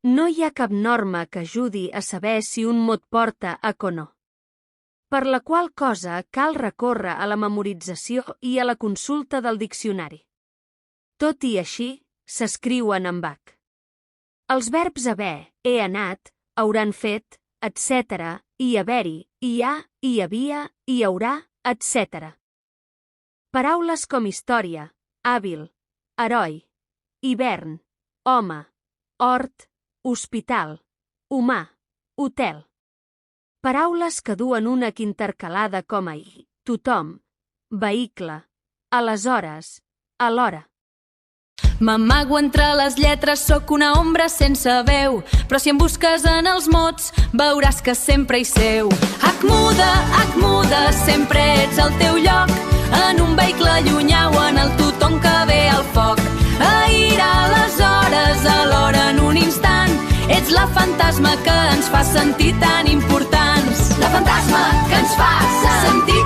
No hi ha cap norma que ajudi a saber si un mot porta H o no. Per la qual cosa cal recórrer a la memorització i a la consulta del diccionari. Tot i així, s'escriuen amb H. Els verbs haver, he anat, hauran fet, etc., hi haver-hi, hi ha, hi havia, hi haurà, etc. Paraules com història, hàbil, heroi, hivern, home, hort, hospital, humà, hotel. Paraules que duen una H intercalada com a i, tothom, vehicle, aleshores, alhora. M'amago entre les lletres, sóc una ombra sense veu, però si em busques en els mots, veuràs que sempre hi seu. H muda, sempre ets al teu lloc, en un vehicle llunyà o en el tothom que ve al foc. Ahir, aleshores, alhora, en un instant, ets la fantasma que ens fa sentir tan importants. La fantasma que ens fa sentir